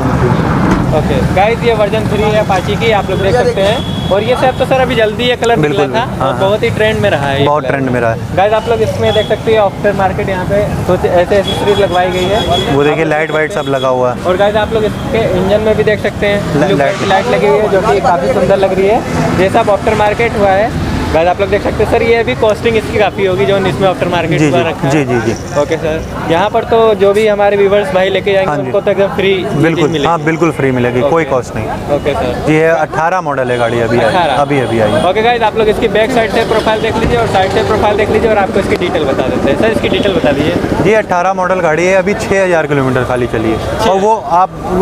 S1: ओके गाइस ये वर्जन 3 है अपाची की, आप लोग देख सकते हैं। और ये सब तो सर अभी जल्दी ये कलर निकला था,
S3: हाँ,
S1: और बहुत ही ट्रेंड में रहा है ये
S3: बहुत
S1: कलर।
S3: ट्रेंड में रहा है।
S1: गाइस आप लोग इसमें देख सकते हैं आफ्टर मार्केट यहाँ पे कुछ ऐसे एक्सेसरीज लगवाई गई है,
S3: वो देखिए लाइट वाइट सब लगा हुआ है।
S1: और गाइस आप लोग इसके इंजन में भी देख सकते हैं
S3: लाइट
S1: लाइट लगी हुई है, जो कि काफ़ी सुंदर लग रही है, जैसा अब आफ्टर मार्केट हुआ है। गाइस आप लोग देख सकते हैं सर, ये भी कॉस्टिंग इसकी काफ़ी होगी जो इसमें आफ्टर मार्केट
S3: जी
S1: हुआ
S3: जी
S1: रखा है।
S3: जी जी जी।
S1: Okay sir. यहाँ पर तो जो भी हमारे व्यूवर्स भाई लेके जाएंगे
S3: हाँ जी।
S1: उनको तो एकदम फ्री
S3: बिल्कुल, हाँ बिल्कुल फ्री मिलेगी, कोई कॉस्ट नहीं।
S1: Okay sir.
S3: जी ये 18 मॉडल है गाड़ी, अभी
S1: 18?
S3: अभी अभी आई।
S1: ओके गाइस आप लोग इसकी बैक साइड से प्रोफाइल देख लीजिए और साइड से प्रोफाइल देख लीजिए और आपको इसकी डिटेल बता देते हैं। सर इसकी डिटेल बता दीजिए।
S3: ये 18 मॉडल गाड़ी है, अभी 6000 किलोमीटर खाली चली है, और वो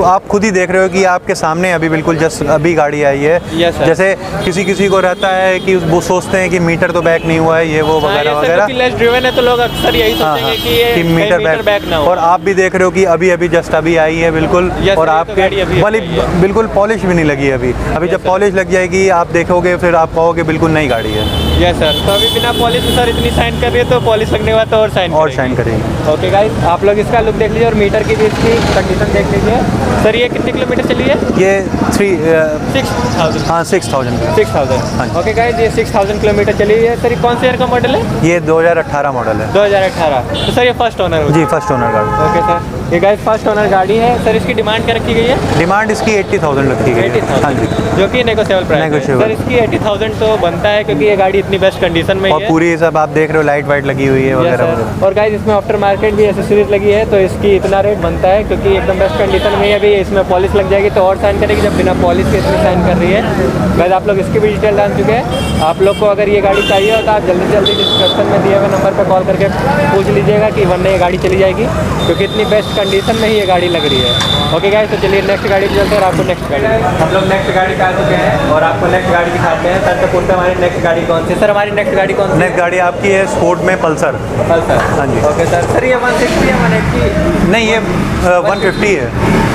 S3: आप खुद ही देख रहे हो कि आपके सामने अभी बिल्कुल जस्ट अभी गाड़ी आई है।
S1: Yes, sir।
S3: जैसे किसी को रहता है कि वो सोचते हैं कि मीटर तो बैक नहीं हुआ है, ये वो वगैरह वगैरह,
S1: लेस ड्रिवन है तो लोग अक्सर यही
S3: हाँ
S1: सोचेंगे
S3: हाँ
S1: कि ये
S3: कि
S1: कहीं
S3: मीटर
S1: बैक ना हो।
S3: और आप भी देख रहे हो कि अभी अभी जस्ट अभी आई है बिल्कुल।
S1: Yes,
S3: और
S1: sir, ये तो
S3: आपके
S1: गाड़ी अभी
S3: वाली
S1: आई है।
S3: बिल्कुल पॉलिश भी नहीं लगी है अभी। जब
S1: sir।
S3: पॉलिश लग जाएगी आप देखोगे फिर आप कहोगे बिल्कुल नई गाड़ी है।
S1: Yes sir. तो अभी बिना पॉलिश सर इतनी शाइन कर रही है, तो पॉलिश लगने के बाद तो और शाइन
S3: करेगी।
S1: ओके गाइस आप लोग इसका लुक देख लीजिए और मीटर की भी इसकी कंडीशन देख लीजिए। सर ये कितने किलोमीटर चली है?
S3: ये
S1: 6000।
S3: हाँ 6000।
S1: 6000।
S3: हाँ जी।
S1: ओके गाइस ये 6000 किलोमीटर चली है। सर ये कौन से ईयर का मॉडल है?
S3: ये 2018 मॉडल है।
S1: 2018। तो सर ये फर्स्ट ओनर है?
S3: जी फर्स्ट ओनर गाड़ी।
S1: Okay sir. ये गाइस फर्स्ट ओनर गाड़ी है। सर इसकी डिमांड क्या रखी गई है?
S3: डिमांड इसकी 80,000 रखी गई है।
S1: 80,000।
S3: हाँ जी।
S1: जो कि नेगोशिएबल प्राइस है।
S3: Negotiable।
S1: सर इसकी 80,000 तो बनता है क्योंकि ये गाड़ी इतनी बेस्ट कंडीशन में ही
S3: और
S1: है।
S3: पूरी सब आप देख रहे हो लाइट वाइट लगी हुई है
S1: Yes,
S3: वगैरह
S1: sir।
S3: वगैरह।
S1: और गाइस इसमें आफ्टर मार्केट भी एसेसरीज लगी है तो इसकी इतना रेट बनता है क्योंकि एकदम बेस्ट कंडीशन में है। अभी इसमें पॉलिश लग जाएगी तो और शाइन करेगी, जब बिना पॉलिश के इसमें शाइन कर रही है। गाइस आप लोग इसकी भी डिटेल डाल चुके हैं। आप लोग को अगर ये गाड़ी चाहिए हो तो आप जल्दी से जल्दी डिस्क्रिप्शन में दिए हुए नंबर पर कॉल करके पूछ लीजिएगा कि वरना ये गाड़ी चली जाएगी, क्योंकि इतनी बेस्ट कंडीशन में ही ये गाड़ी लग रही है। ओके गाइस तो चलिए नेक्स्ट गाड़ी पे चलते हैं और आपको नेक्स्ट गाड़ी हम लोग नेक्स्ट गाड़ी पे आ चुके हैं और आपको नेक्स्ट गाड़ी दिखाते हैं। सर तो पूछते हैं हमारी नेक्स्ट गाड़ी कौन सी है? सर हमारी नेक्स्ट गाड़ी कौन सी है?
S3: नेक्स्ट गाड़ी आपकी है स्पोर्ट में पल्सर।
S1: पल्सर।
S3: हाँ जी।
S1: ओके सर ये 160 या 180?
S3: नहीं ये 150 है।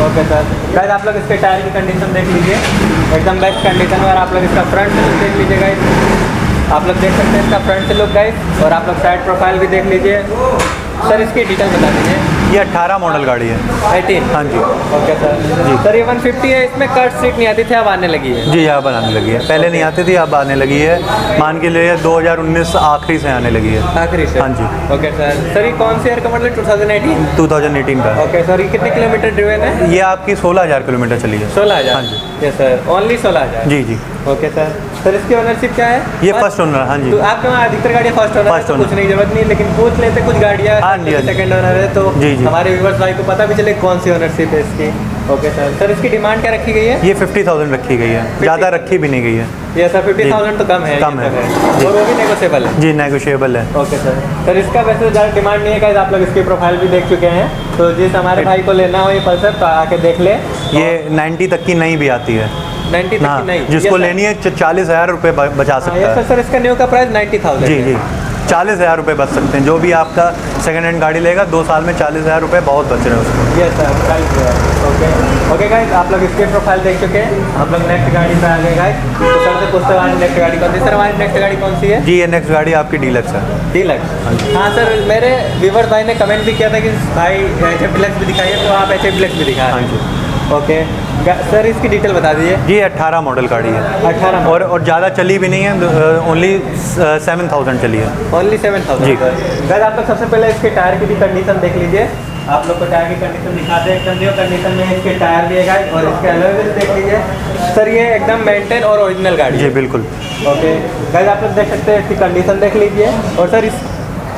S1: Okay sir. गाइस आप लोग इसके टायर की कंडीशन देख लीजिए, एकदम बेस्ट कंडीशन है। और आप लोग इसका फ्रंट से लुक देख लीजिए गाइस, आप लोग देख सकते हैं इसका फ्रंट से लुक गाइस। और आप लोग साइड प्रोफाइल भी देख लीजिए। सर इसकी डिटेल बता दीजिए।
S3: ये 18 मॉडल गाड़ी है।
S1: 18?
S3: हाँ जी।
S1: Okay sir.
S3: जी।
S1: सर ये 150 है, इसमें कट सीट नहीं आती थी, अब आने लगी है।
S3: जी अब आने लगी है, पहले नहीं आती थी अब आने लगी है। मान के लिए 2019 आखिरी से आने लगी है।
S1: आखिरी से?
S3: हाँ जी।
S1: ओके सर ये कौन से ईयर का मॉडल है? 2018?
S3: 2018 का।
S1: ओके सर ये कितने किलोमीटर ड्रिवन है?
S3: ये आपकी 16,000 किलोमीटर चली है।
S1: 16,000?
S3: हाँ जी।
S1: Yes sir, only 16,000?
S3: जी जी।
S1: ओके सर इसकी ओनरशिप क्या है?
S3: ये फर्स्ट ओनर। हाँ जी।
S1: तो आपके वहाँ अधिकतर गाड़ियाँ फर्स्ट ओनर है
S3: First
S1: तो
S3: owner।
S1: पूछने की जरूरत नहीं, लेकिन पूछ लेते कुछ गाड़ियाँ
S3: हाँ जी, हाँ जी।
S1: सेकंड ओनर है तो
S3: जी, जी।
S1: हमारे व्यूअर्स भाई को पता भी चले कौन सी ओनरशिप है इसकी। ओके सर इसकी डिमांड क्या रखी गई है?
S3: ये 50,000 रखी गई है, ज़्यादा रखी भी नहीं गई है।
S1: ये सर 50,000 तो कम है।
S3: कम
S1: ये
S3: है।
S1: तो
S3: जी।
S1: और वो भी नेगोशिएबल है?
S3: जी नेगोशिएबल है।
S1: ओके सर इसका वैसे ज़्यादा डिमांड नहीं है गाइस, आप लोग इसकी प्रोफाइल भी देख चुके हैं, तो जिस हमारे भाई को लेना हो ये पल्सर तो आके देख ले।
S3: ये 90 तक की नई भी आती है।
S1: 90 तक
S3: हाँ,
S1: की नहीं?
S3: जिसको लेनी है 40,000 रुपये बचा सकता है।
S1: सर इसका न्यू का प्राइस 90,000
S3: जी जी 40,000 रुपये बच सकते हैं। जो भी आपका सेकंड हैंड गाड़ी लेगा 2 साल में 40,000 रुपये बहुत बच रहे हैं उसको।
S1: यस सर ओके गाइस आप लोग इसके प्रोफाइल देख चुके हैं, हम लोग नेक्स्ट गाड़ी पे आ गए गाइस। तो सर से पूछते हैं हमारी नेक्स्ट गाड़ी कौन सी? सर हमारी नेक्स्ट गाड़ी कौन सी है?
S3: जी ये नेक्स्ट गाड़ी आपकी डीलक्स है।
S1: डीलक्स? हाँ सर मेरे व्यूअर भाई ने कमेंट भी किया था कि भाई HF डीलक्स भी दिखाइए, तो आप HF डीलक्स भी दिखा रहे हैं।
S3: हाँ जी।
S1: ओके सर इसकी डिटेल बता दीजिए।
S3: जी 18 मॉडल गाड़ी है।
S1: 18
S3: और ज़्यादा चली भी नहीं है, ओनली 7,000 चली है।
S1: ओनली 7,000?
S3: जी।
S1: गाइस आप लोग सबसे पहले इसके टायर की भी कंडीशन देख लीजिए, आप लोग को टायर की कंडीशन दिखाते हैं। एकदम न्यू कंडीशन में इसके टायर दिए गए और इसके अलॉय व्हील्स देख लीजिए। सर ये एकदम मेंटेन और ओरिजिनल गाड़ी
S3: जी
S1: है?
S3: बिल्कुल।
S1: ओके गाइस आप लोग देख सकते हैं इसकी कंडीशन देख लीजिए। और सर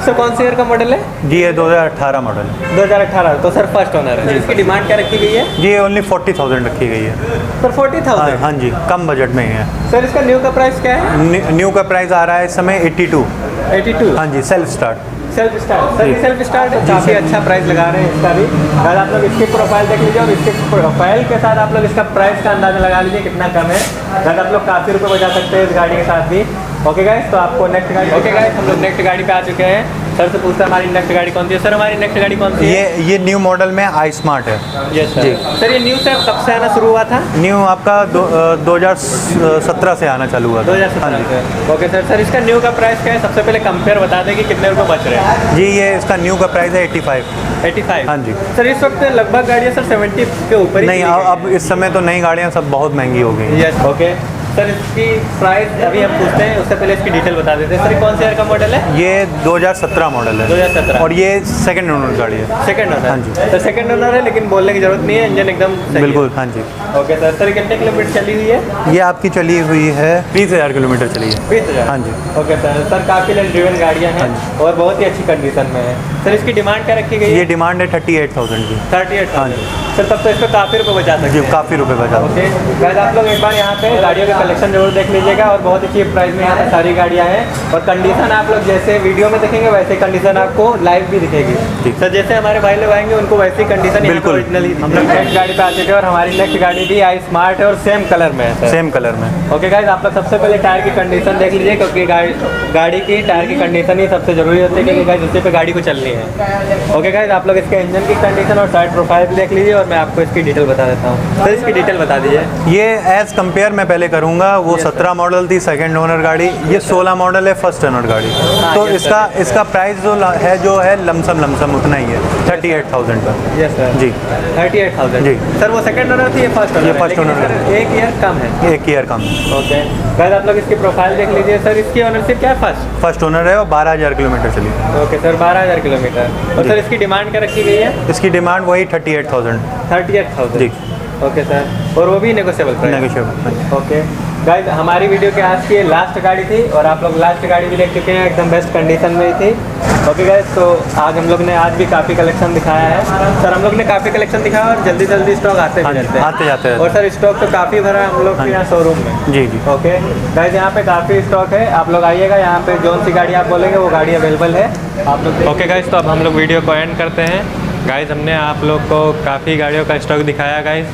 S1: सर कौन सी ईयर का मॉडल है?
S3: जी ये 2018 मॉडल है।
S1: 2018, तो सर फर्स्ट ओनर है। इसकी डिमांड क्या रखी गई है?
S3: जी ये ओनली 40,000 रखी गई है।
S1: सर 40,000?
S3: हाँ जी, कम बजट में ही है।
S1: सर इसका न्यू का प्राइस क्या है?
S3: न्यू का प्राइस आ रहा है इस समय 82।
S1: 82?
S3: हाँ जी, self start.
S1: Self start, sir ये सेल्फ स्टार्ट है, काफ़ी अच्छा प्राइस लगा रहे हैं इसका भी। अगर आप लोग इसकी प्रोफाइल देख लीजिए और इसके प्रोफाइल के साथ आप लोग इसका प्राइस का अंदाजा लगा लीजिए कितना कम है। अगर आप लोग काफ़ी रुपये बचा सकते हैं इस गाड़ी के साथ भी। ओके गाइस, तो आपको नेक्स्ट गाड़ी, ओके गाइस हम लोग नेक्स्ट गाड़ी पे आ चुके हैं। सर से पूछते हैं हमारी नेक्स्ट गाड़ी कौन सी है? सर हमारी नेक्स्ट गाड़ी कौन सी है?
S3: ये न्यू मॉडल में आई स्मार्ट है।
S1: Yes sir.
S3: जी।
S1: सर ये न्यू से कब से आना शुरू हुआ था?
S3: न्यू आपका 2017 से आना चालू हुआ था।
S1: 2017 से। ओके सर, सर इसका न्यू का प्राइस क्या है? सबसे पहले कंपेयर बता दें कि कितने रुपये बच रहे हैं।
S3: जी ये इसका न्यू का प्राइस है 85।
S1: 85?
S3: हाँ जी।
S1: सर इस वक्त लगभग गाड़ियाँ सर 70 के ऊपर ही
S3: नहीं, अब इस समय तो नई गाड़ियाँ सब बहुत महंगी हो गई।
S1: यस। ओके सर इसकी प्राइस अभी हम पूछते हैं, उससे पहले इसकी डिटेल बता देते हैं। सर ये कौन से ईयर का मॉडल है?
S3: ये 2017 मॉडल है।
S1: 2017।
S3: और ये सेकंड ओनर गाड़ी है।
S1: Second owner?
S3: हाँ जी।
S1: सर सेकंड ओनर है लेकिन बोलने की जरूरत नहीं है, इंजन एकदम सही
S3: बिल्कुल। हाँ जी।
S1: है। ओके सर, सर कितने किलोमीटर चली हुई है?
S3: ये आपकी चली हुई है 20,000 किलोमीटर चली है।
S1: 20,000?
S3: हाँ जी।
S1: ओके सर, सर काफ़ी लेन ड्रिवन गाड़ियाँ हैं और बहुत ही अच्छी कंडीशन में है। सर इसकी डिमांड क्या रखी गई है?
S3: ये डिमांड है 38,000 की।
S1: 38?
S3: हाँ जी।
S1: सर तब तो इस पर काफ़ी रुपये बचा सकते
S3: जी
S1: हैं।
S3: काफ़ी रुपए बचा।
S1: ओके गाइस, आप लोग एक बार यहाँ पे गाड़ियों का कलेक्शन जरूर देख लीजिएगा और बहुत ही चीप प्राइस में यहाँ पे सारी गाड़ियाँ हैं और कंडीशन आप लोग जैसे वीडियो में देखेंगे वैसे कंडीशन आपको लाइव भी दिखेगी।
S3: ठीक।
S1: सर जैसे हमारे भाई लोग आएंगे उनको वैसी कंडीशन
S3: बिल्कुल।
S1: ओरिजिनली। हम लोग नेक्स्ट गाड़ी पे आ चुके हैं और हमारी नेक्स्ट गाड़ी भी आई स्मार्ट है और सेम कलर में है सर।
S3: सेम कलर में।
S1: ओके गाइस, आप लोग सबसे पहले टायर की कंडीशन देख लीजिए क्योंकि गाड़ी की टायर की कंडीशन ही सबसे जरूरी होती है क्योंकि गाइस उसी पे गाड़ी को चलनी है। ओके गाइस, आप लोग इसके इंजन की कंडीशन और साइड प्रोफाइल भी देख लीजिए और मैं आपको इसकी डिटेल बता देता हूँ। सर इसकी डिटेल बता दीजिए।
S3: ये एज कंपेयर मैं पहले करूँगा, वो 17 मॉडल थी सेकंड ओनर गाड़ी, ये 16 मॉडल है फर्स्ट ओनर गाड़ी। तो
S1: yes,
S3: इसका प्राइस जो है लमसम उतना ही है 38,000 का।
S1: यस सर
S3: जी।
S1: 38,000?
S3: जी।
S1: सर वो सेकंड ओनर थी, ये फर्स्ट ओनर?
S3: ये first owner
S1: सर
S3: है।
S1: एक ईयर कम है।
S3: एक ईयर कम।
S1: ओके गाइस, आप लोग इसकी प्रोफाइल देख लीजिए। सर इसकी ओनरशिप क्या है?
S3: फर्स्ट ओनर है और 12,000 किलोमीटर चली।
S1: Okay sir, 12,000 kilometre. और
S3: जी।
S1: सर इसकी डिमांड क्या रखी गई है?
S3: इसकी डिमांड वही 38,000।
S1: 38,000?
S3: जी।
S1: ओके सर, और वो भी negotiable price?
S3: Negotiable.
S1: Okay guys, हमारी वीडियो के आज की ये लास्ट गाड़ी थी और आप लोग लास्ट गाड़ी भी देख चुके हैं, एकदम बेस्ट कंडीशन में ही थी। ओके गाइस, तो आज हम लोग ने आज भी काफ़ी कलेक्शन दिखाया है सर। हम लोग ने काफ़ी कलेक्शन दिखाया और जल्दी स्टॉक आते भी रहते हैं।
S3: आते जाते हैं।
S1: और सर स्टॉक तो काफ़ी भरा है हम लोग के यहाँ शोरूम में।
S3: जी जी।
S1: ओके गाइस, यहाँ पे काफ़ी स्टॉक है, आप लोग आइएगा, यहाँ पे जौन सी गाड़ी आप बोलेंगे वो गाड़ी अवेलेबल है आप लोग। ओके गाइस, तो अब हम लोग वीडियो को एंड करते हैं। गाइस हमने आप लोग को काफ़ी गाड़ियों का स्टॉक दिखाया गाइस।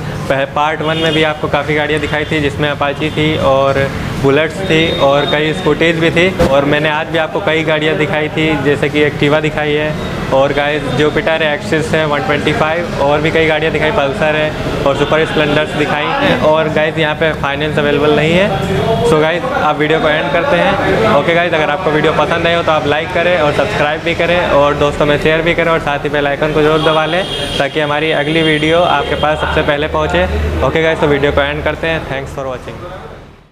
S1: पार्ट 1 में भी आपको काफ़ी गाड़ियाँ दिखाई थी जिसमें अपाची थी और बुलेट्स थी और कई स्कूटीज़ भी थी और मैंने आज भी आपको कई गाड़ियाँ दिखाई थी जैसे कि एक्टिवा दिखाई है और गाइस जुपिटर है, एक्सिस है 125 और भी कई गाड़ियाँ दिखाई, पल्सर है और सुपर स्प्लेंडर्स दिखाई हैं। और गाइस यहाँ पे फाइनेंस अवेलेबल नहीं है। सो गाइस आप वीडियो को एंड करते हैं। ओके गाइस, अगर आपको वीडियो पसंद आए हो तो आप लाइक करें और सब्सक्राइब भी करें और दोस्तों में शेयर भी करें और साथ ही बेल आइकन को जरूर दबा लें ताकि हमारी अगली वीडियो आपके पास सबसे पहले पहुँचे। ओके गाइस, तो वीडियो को एंड करते हैं। Thanks for watching.